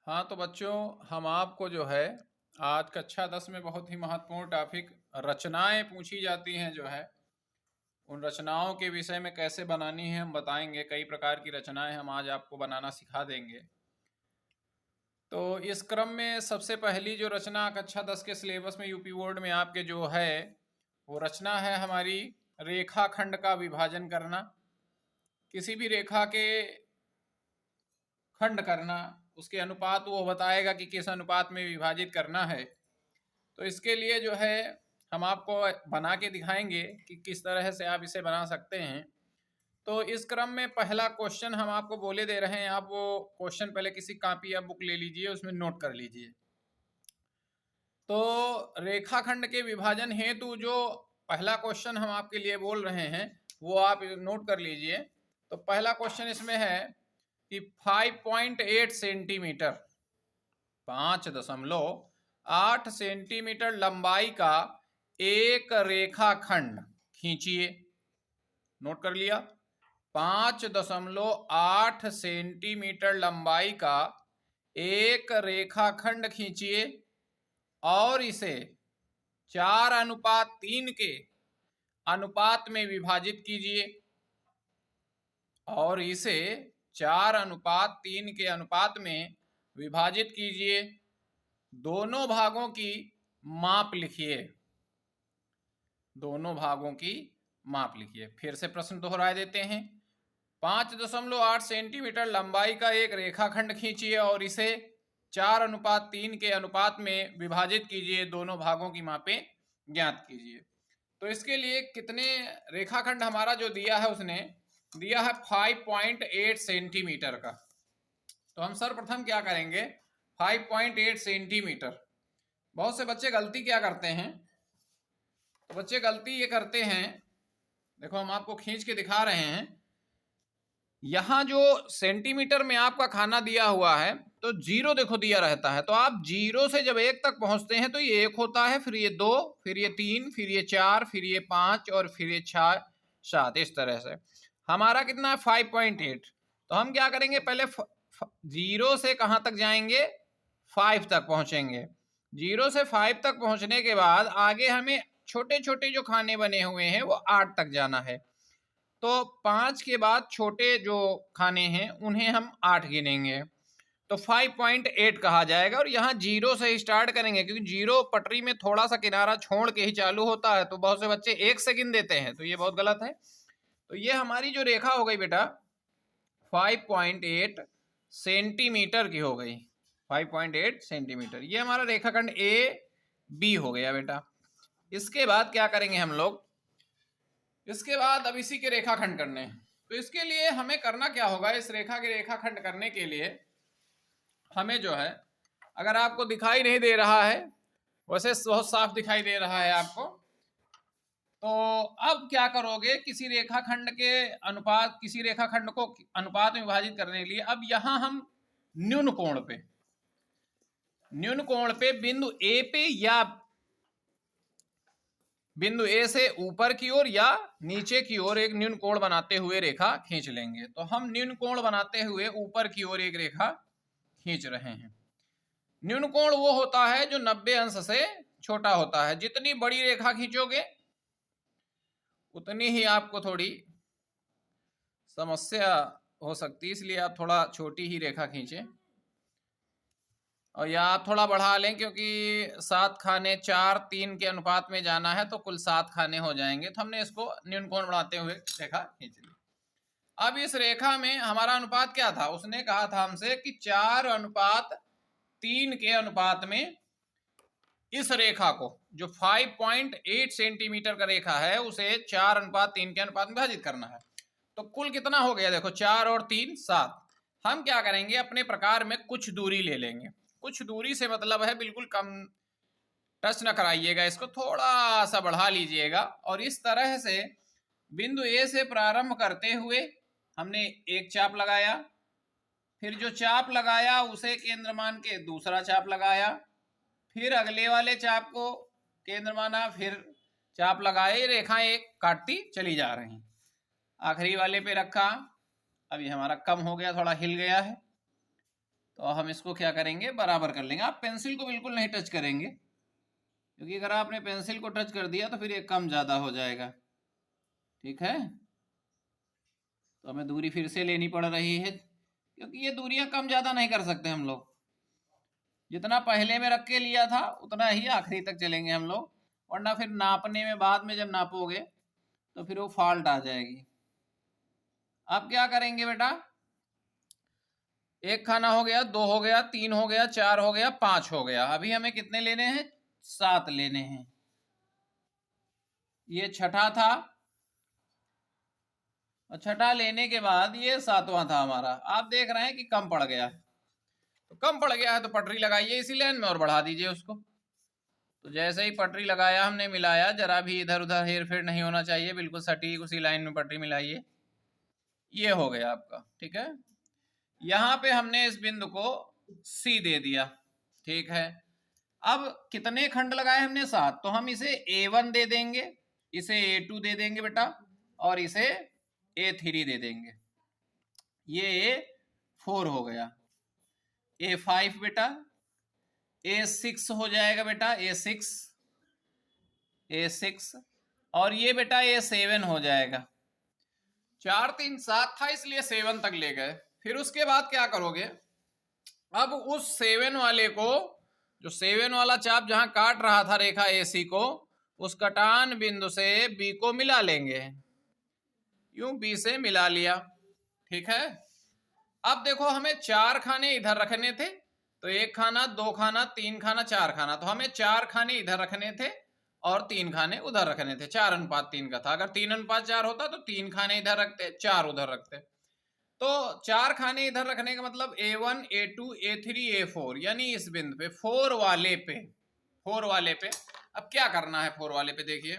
हाँ तो बच्चों, हम आपको जो है आज कक्षा 10 में बहुत ही महत्वपूर्ण टॉपिक रचनाएं पूछी जाती हैं जो है उन रचनाओं के विषय में कैसे बनानी है हम बताएंगे। कई प्रकार की रचनाएं हम आज आपको बनाना सिखा देंगे। तो इस क्रम में सबसे पहली जो रचना कक्षा 10 के सिलेबस में यूपी बोर्ड में आपके जो है वो रचना है हमारी रेखाखंड का विभाजन करना। किसी भी रेखा के खंड करना, उसके अनुपात वो बताएगा कि किस अनुपात में विभाजित करना है। तो इसके लिए जो है हम आपको बना के दिखाएंगे कि किस तरह से आप इसे बना सकते हैं। तो इस क्रम में पहला क्वेश्चन हम आपको बोले दे रहे हैं, आप वो क्वेश्चन पहले किसी कॉपी या बुक ले लीजिए, उसमें नोट कर लीजिए। तो रेखाखंड के विभाजन हेतु जो पहला क्वेश्चन हम आपके लिए बोल रहे हैं वो आप नोट कर लीजिए। तो पहला क्वेश्चन इसमें है कि 5.8 सेंटीमीटर 5.8 सेंटीमीटर लंबाई का एक रेखाखंड खींचिए। नोट कर लिया। 5.8 सेंटीमीटर लंबाई का एक रेखाखंड खींचिए और इसे 4:3 के अनुपात में विभाजित कीजिए और इसे 4:3 के अनुपात में विभाजित कीजिए। दोनों भागों की माप लिखिए। दोनों भागों की माप लिखिए। फिर से प्रश्न दोहरा देते हैं। 5.8 सेंटीमीटर लंबाई का एक रेखाखंड खींचिए और इसे 4:3 के अनुपात में विभाजित कीजिए। दोनों भागों की मापें ज्ञात कीजिए। तो इसके लिए कितने रेखाखंड हमारा जो दिया है उसने दिया है 5.8 सेंटीमीटर का। तो हम सर्वप्रथम क्या करेंगे, 5.8 सेंटीमीटर। बहुत से बच्चे गलती क्या करते हैं, तो बच्चे गलती ये करते हैं, देखो हम आपको खींच के दिखा रहे हैं। यहां जो सेंटीमीटर में आपका खाना दिया हुआ है तो जीरो देखो दिया रहता है। तो आप जीरो से जब एक तक पहुंचते हैं तो ये एक होता है, फिर ये दो, फिर ये तीन, फिर ये चार, फिर ये पांच और फिर ये छह सात। इस तरह से हमारा कितना है 5.8। तो हम क्या करेंगे, पहले जीरो से कहां तक जाएंगे, 5 तक पहुंचेंगे। जीरो से 5 तक पहुंचने के बाद आगे हमें छोटे छोटे जो खाने बने हुए हैं वो 8 तक जाना है। तो 5 के बाद छोटे जो खाने हैं उन्हें हम 8 गिनेंगे, तो 5.8 कहा जाएगा। और यहाँ जीरो से स्टार्ट करेंगे क्योंकि जीरो पटरी में थोड़ा सा किनारा छोड़ के ही चालू होता है। तो बहुत से बच्चे 1 से गिन देते हैं, तो ये बहुत गलत है। तो ये हमारी जो रेखा हो गई बेटा 5.8 सेंटीमीटर की हो गई। 5.8 सेंटीमीटर ये हमारा रेखाखंड ए बी हो गया बेटा। इसके बाद क्या करेंगे हम लोग, इसके बाद अब इसी के रेखाखंड करने हैं। तो इसके लिए हमें करना क्या होगा, इस रेखा के रेखाखंड करने के लिए हमें जो है, अगर आपको दिखाई नहीं दे रहा है, वैसे बहुत साफ दिखाई दे रहा है आपको, तो अब क्या करोगे, किसी रेखाखंड के अनुपात, किसी रेखाखंड को अनुपात में विभाजित करने के लिए अब यहां हम न्यून कोण पे बिंदु ए पे या बिंदु ए से ऊपर की ओर या नीचे की ओर एक न्यून कोण बनाते हुए रेखा खींच लेंगे। तो हम न्यून कोण बनाते हुए ऊपर की ओर एक रेखा खींच रहे हैं। न्यून कोण वो होता है जो 90 अंश से छोटा होता है। जितनी बड़ी रेखा खींचोगे उतनी ही आपको थोड़ी समस्या हो सकती है, इसलिए आप थोड़ा छोटी ही रेखा खींचें। और या आप थोड़ा बढ़ा लें क्योंकि 7 खाने 4:3 के अनुपात में जाना है तो कुल 7 खाने हो जाएंगे। तो हमने इसको न्यून कोण बढ़ाते हुए रेखा खींच ली। अब इस रेखा में हमारा अनुपात क्या था, उसने कहा था हमसे कि 4:3 के अनुपात में इस रेखा को, जो 5.8 सेंटीमीटर का रेखा है, उसे 4:3 के अनुपात में विभाजित करना है। तो कुल कितना हो गया, देखो 4 और 3 7। हम क्या करेंगे, अपने प्रकार में कुछ दूरी ले लेंगे। कुछ दूरी से मतलब है बिल्कुल कम टच न कराइएगा, इसको थोड़ा सा बढ़ा लीजिएगा। और इस तरह से बिंदु ए से प्रारंभ करते हुए हमने एक चाप लगाया, फिर जो चाप लगाया उसे केंद्र मान के दूसरा चाप लगाया, फिर अगले वाले चाप को केंद्र माना, फिर चाप लगाए। रेखाएं एक काटती चली जा रही। आखिरी वाले पे रखा, अब ये हमारा कम हो गया, थोड़ा हिल गया है। तो हम इसको क्या करेंगे, बराबर कर लेंगे। आप पेंसिल को बिल्कुल नहीं टच करेंगे, क्योंकि अगर आपने पेंसिल को टच कर दिया तो फिर ये कम ज़्यादा हो जाएगा। ठीक है, तो हमें दूरी फिर से लेनी पड़ रही है, क्योंकि ये दूरियां कम ज़्यादा नहीं कर सकते हम लोग। जितना पहले में रख के लिया था उतना ही आखिरी तक चलेंगे हम लोग, वरना फिर नापने में बाद में जब नापोगे तो फिर वो फॉल्ट आ जाएगी। अब क्या करेंगे बेटा, एक खाना हो गया, 2 हो गया, 3 हो गया, 4 हो गया, 5 हो गया। अभी हमें कितने लेने हैं, 7 लेने हैं। ये छठा था, और छठा लेने के बाद ये 7वां था हमारा। आप देख रहे हैं कि कम पड़ गया, तो कम पड़ गया है तो पटरी लगाइए इसी लाइन में और बढ़ा दीजिए उसको। तो जैसे ही पटरी लगाया हमने, मिलाया, जरा भी इधर उधर हेर फेर नहीं होना चाहिए, बिल्कुल सटीक उसी लाइन में पटरी मिलाइए। ये हो गया आपका। ठीक है, यहाँ पे हमने इस बिंदु को C दे दिया। ठीक है, अब कितने खंड लगाए हमने, 7, तो हम इसे A1 दे देंगे, इसे A2 दे देंगे बेटा, और इसे A3 दे देंगे। ये A4 हो गया। A5 बेटा, A6 हो जाएगा बेटा, A6, और ये बेटा A7 हो जाएगा। 4 3 7 था इसलिए 7 तक ले गए। फिर उसके बाद क्या करोगे, अब उस 7 वाले को, जो 7 वाला चाप जहां काट रहा था रेखा AC को, उस कटान बिंदु से B को मिला लेंगे। यूं B से मिला लिया। ठीक है, अब देखो हमें 4 खाने इधर रखने थे, तो 1 खाना, 2 खाना, 3 खाना, 4 खाना, तो हमें 4 खाने इधर रखने थे और 3 खाने उधर रखने थे। 4:3 का था। अगर 3:4 होता तो 3 खाने इधर रखते, 4 उधर रखते। तो 4 खाने इधर रखने का मतलब A1 A2 A3 A4, यानी इस बिंदु पे 4 वाले पे अब क्या करना है, 4 वाले पे देखिए।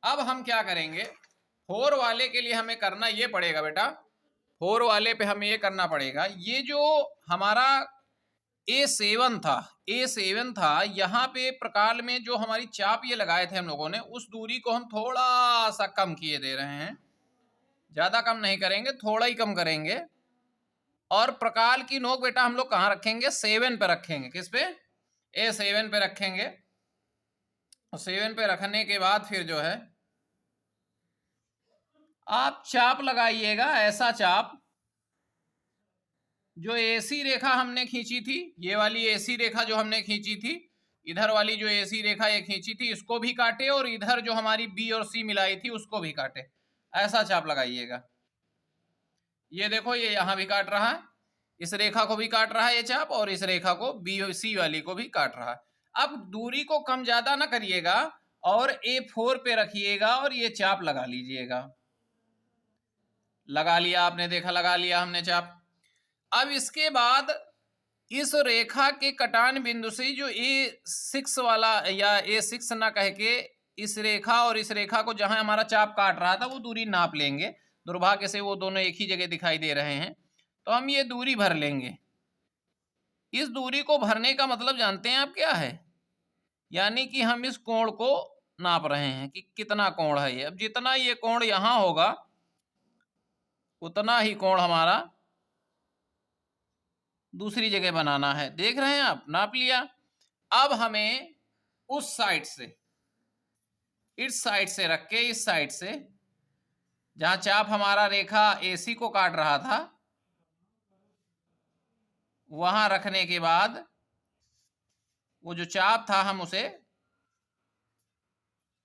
अब हम क्या करेंगे, 4 वाले के लिए हमें करना ये पड़ेगा बेटा, 4 वाले पे हमें ये करना पड़ेगा, ये जो हमारा A7 था, यहाँ पे प्रकाल में जो हमारी चाप ये लगाए थे हम लोगों ने, उस दूरी को हम थोड़ा सा कम किए दे रहे हैं। ज्यादा कम नहीं करेंगे, थोड़ा ही कम करेंगे। और प्रकाल की नोक बेटा हम लोग कहाँ रखेंगे, 7 पे रखेंगे। किस पे, A7 पे रखेंगे। और 7 पे रखने के बाद फिर जो है आप चाप लगाइएगा, ऐसा चाप जो AC रेखा हमने खींची थी, ये वाली AC रेखा जो हमने खींची थी, इधर वाली जो AC रेखा ये खींची थी, इसको भी काटे, और इधर जो हमारी B और C मिलाई थी उसको भी काटे। ऐसा चाप लगाइएगा। ये देखो, ये यहां भी काट रहा है, इस रेखा को भी काट रहा है ये चाप, और इस रेखा को B और C वाली को भी काट रहा है। अब दूरी को कम ज्यादा ना करिएगा, और A4 पे रखिएगा और ये चाप लगा लीजिएगा। लगा लिया आपने, देखा, लगा लिया हमने चाप। अब इसके बाद इस रेखा के कटान बिंदु से जो A6 वाला, या A6 ना कह के, इस रेखा और इस रेखा को जहां हमारा चाप काट रहा था वो दूरी नाप लेंगे। दुर्भाग्य से वो दोनों एक ही जगह दिखाई दे रहे हैं, तो हम ये दूरी भर लेंगे। इस दूरी को भरने का मतलब जानते हैं आप क्या है, यानी कि हम इस कोण को नाप रहे हैं कि कितना कोण है ये। अब जितना ये कोण यहां होगा उतना ही कोण हमारा दूसरी जगह बनाना है। देख रहे हैं आप, नाप लिया। अब हमें उस साइड से, इस साइड से रख के, इस साइड से जहां चाप हमारा रेखा AC को काट रहा था, वहां रखने के बाद वो जो चाप था हम उसे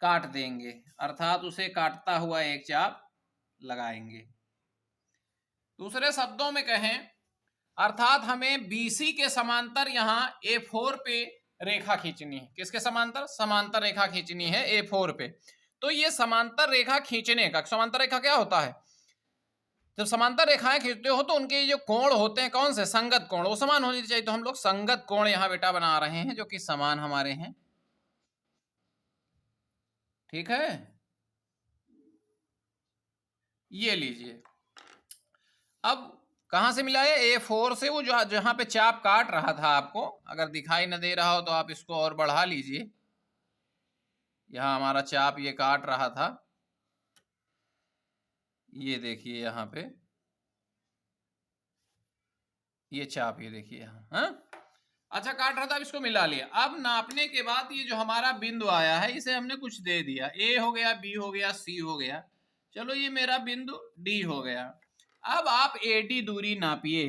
काट देंगे, अर्थात उसे काटता हुआ एक चाप लगाएंगे। दूसरे शब्दों में कहें, अर्थात हमें BC के समांतर यहाँ A4 पे रेखा खींचनी है। किसके समांतर, समांतर रेखा खींचनी है A4 पे। तो ये समांतर रेखा खींचने का, समांतर रेखा क्या होता है, जब समांतर रेखाएं खींचते हो तो उनके जो कोण होते हैं, कौन से, संगत कोण, वो समान होने चाहिए। तो हम लोग संगत कोण यहाँ बेटा बना रहे हैं जो कि समान हमारे हैं। ठीक है, ये लीजिए। अब कहां से मिला है, A4 से। वो जो जहां पे चाप काट रहा था, आपको अगर दिखाई न दे रहा हो तो आप इसको और बढ़ा लीजिए। यहाँ हमारा चाप ये काट रहा था, ये देखिए यहाँ पे। ये चाप, ये देखिए यहाँ, हाँ? अच्छा, काट रहा था, अब इसको मिला लिया। अब नापने के बाद ये जो हमारा बिंदु आया है इसे हमने कुछ दे दिया, ए हो गया, बी हो गया, सी हो गया, चलो ये मेरा बिंदु डी हो गया। अब आप एडी दूरी नापिए।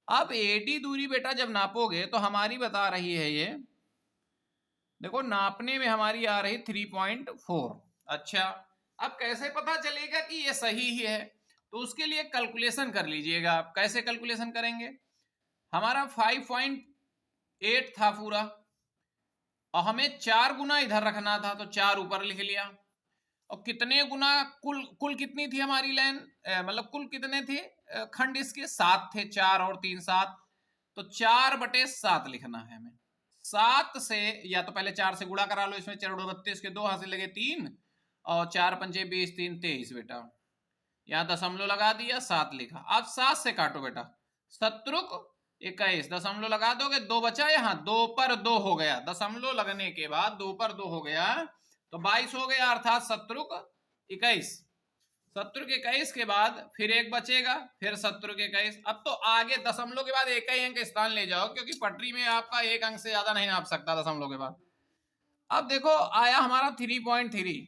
अब एडी दूरी बेटा जब नापोगे तो हमारी बता रही है ये, देखो नापने में हमारी आ रही 3.4। अच्छा, अब कैसे पता चलेगा कि ये सही ही है? तो उसके लिए कैलकुलेशन कर लीजिएगा आप। कैसे कैलकुलेशन करेंगे? हमारा 5.8 था पूरा और हमें 4 गुना इधर रखना था, तो 4 ऊपर लिख लिया। और कितने गुना, कुल कितनी थी हमारी लाइन, मतलब कुल कितने थे खंड इसके? 7 थे, 4 और 3 7, तो 4/7 लिखना है हमें। 7 से, या तो पहले 4 से गुणा करा लो, इसमें 4 32 के 2 हाथ से लगे 3 और 4 पंचे 20, 3 23 बेटा, यहाँ दशमलव लगा दिया, 7 लिखा। अब 7 से काटो बेटा, शत्रुक 21, दशमलव लगा दोगे, 2 बचा, यहाँ 2 पर 2 हो गया, दशमलव लगने के बाद 2 पर 2 हो गया तो 22 हो गया, अर्थात शत्रुक 21। शत्रुक 21 के बाद फिर एक बचेगा, फिर शत्रुक 21। अब तो आगे दशमलव के बाद एक ही अंक स्थान ले जाओ, क्योंकि पटरी में आपका एक अंक से ज्यादा नहीं नाप सकता दशमलव के बाद। अब देखो आया हमारा 3.3,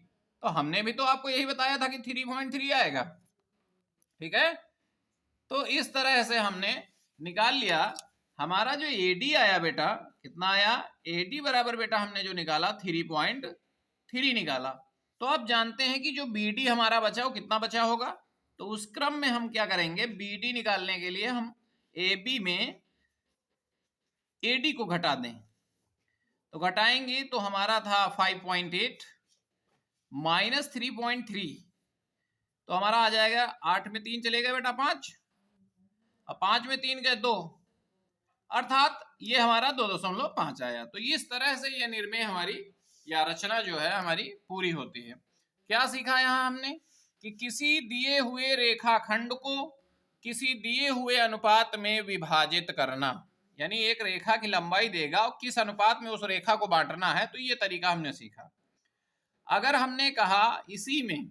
तो हमने भी तो आपको यही बताया था कि 3.3 आएगा, ठीक है? तो इस तरह से हमने निकाल लिया। हमारा जो एडी आया बेटा, कितना आया? एडी बराबर बेटा हमने जो निकाला 3.3 निकाला। तो आप जानते हैं कि जो बीडी हमारा बचा वो कितना बचा होगा, तो उस क्रम में हम क्या करेंगे, बीडी निकालने के लिए हम एबी में एडी को घटा दें। तो घटाएंगे तो हमारा था 5.8 माइनस 3.3, तो हमारा आ जाएगा 8 में 3 चलेगा बेटा 5, और 5 में 3 गए 2, अर्थात ये हमारा 2.5 आया। तो इस तरह से ये निर्णय हमारी या रचना जो है हमारी पूरी होती है। क्या सीखा यहाँ हमने कि किसी दिए हुए रेखाखंड को किसी दिए हुए अनुपात में विभाजित करना, यानी एक रेखा की लंबाई देगा और किस अनुपात में उस रेखा को बांटना है, तो ये तरीका हमने सीखा। अगर हमने कहा इसी में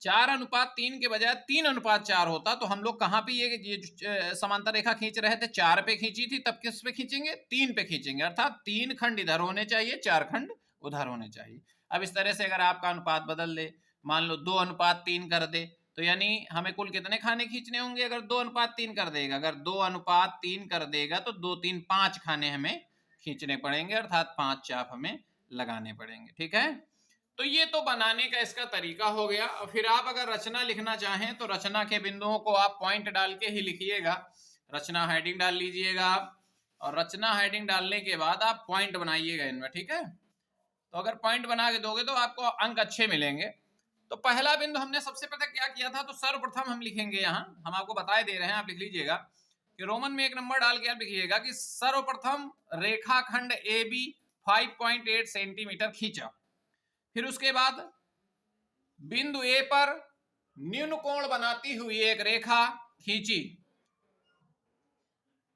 4:3 के बजाय 3:4 होता, तो हम लोग कहाँ पे ये समांतर रेखा खींच रहे थे, 4 पे खींची थी, तब किस पे खींचेंगे? 3 पे खींचेंगे, अर्थात 3 खंड इधर होने चाहिए, 4 खंड उधर होने चाहिए। अब इस तरह से अगर आपका अनुपात बदल दे, मान लो 2:3 कर दे, तो यानी हमें कुल कितने खाने खींचने होंगे अगर 2:3 कर देगा? अगर 2:3 कर देगा तो 2 3 5 खाने हमें खींचने पड़ेंगे, अर्थात 5 चाप हमें लगाने पड़ेंगे, ठीक है? तो ये तो बनाने का इसका तरीका हो गया। और फिर आप अगर रचना लिखना चाहें तो रचना के बिंदुओं को आप पॉइंट डाल के ही लिखिएगा। रचना हेडिंग डाल लीजिएगा आप, और रचना हेडिंग डालने के बाद आप पॉइंट बनाइएगा इनमें, ठीक है? तो अगर पॉइंट बना के दोगे तो आपको अंक अच्छे मिलेंगे। तो पहला बिंदु हमने सबसे पहले क्या किया था, तो सर्वप्रथम हम लिखेंगे, यहाँ हम आपको बताए दे रहे हैं, आप लिख लीजिएगा कि रोमन में 1 नंबर डाल के आप लिखिएगा कि सर्वप्रथम रेखाखंड ए बी 5.8 सेंटीमीटर खींचा। फिर उसके बाद बिंदु ए पर न्यून कोण बनाती हुई एक रेखा खींची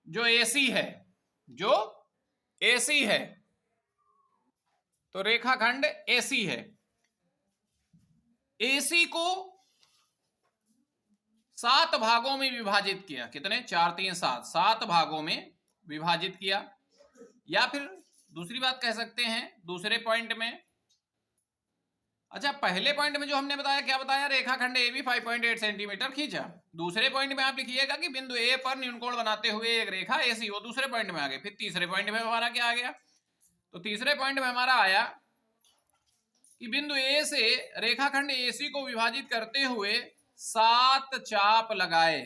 जो एसी है, जो एसी है, तो रेखाखंड एसी है। एसी को 7 भागों में विभाजित किया। कितने? 4 3 7, 7 भागों में विभाजित किया। या फिर दूसरी बात कह सकते हैं दूसरे पॉइंट में, अच्छा पहले पॉइंट में जो हमने बताया, क्या बताया? रेखाखंड ए बी 5.8 सेंटीमीटर खींचा। दूसरे पॉइंट में आप लिखिएगा कि बिंदु ए पर न्यूनकोण बनाते हुए एक रेखा एसी, वो दूसरे पॉइंट में आ गए। फिर तीसरे पॉइंट में हमारा क्या आ गया? तो तीसरे पॉइंट में हमारा आया कि बिंदु ए से रेखाखंड एसी को विभाजित करते हुए 7 चाप लगाए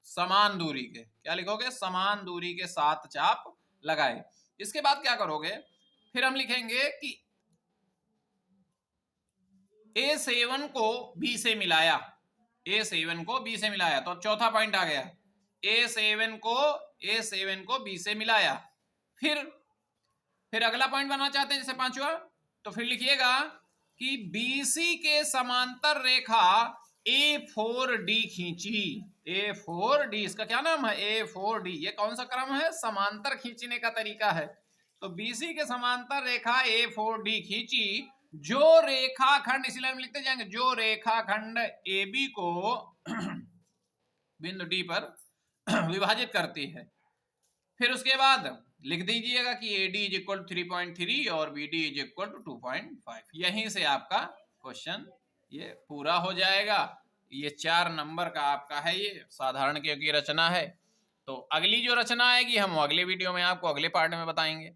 समान दूरी के। क्या लिखोगे? समान दूरी के 7 चाप लगाए। इसके बाद क्या करोगे? फिर हम लिखेंगे कि A7 को B से मिलाया, A7 को B से मिलाया, तो चौथा पॉइंट आ गया। A7 को B से मिलाया। फिर अगला पॉइंट बनाना चाहते हैं जैसे 5वां, तो फिर लिखिएगा कि BC के समांतर रेखा A4D खींची। A4D, इसका क्या नाम है? A4D। ये कौन सा क्रम है? समांतर खींचने का तरीका है। तो BC के समांतर रेखा A4D खींची, जो रेखाखंड, इसी लाइन में लिखते जाएंगे, जो रेखाखंड AB को बिंदु D पर विभाजित करती है। फिर उसके बाद लिख दीजिएगा कि AD इज इक्वल टू 3.3 और BD इज इक्वल टू 2.5। यहीं से आपका क्वेश्चन ये पूरा हो जाएगा। ये 4 नंबर का आपका है ये साधारणिक की रचना है। तो अगली जो रचना आएगी हम अगले वीडियो में आपको अगले पार्ट में बताएंगे।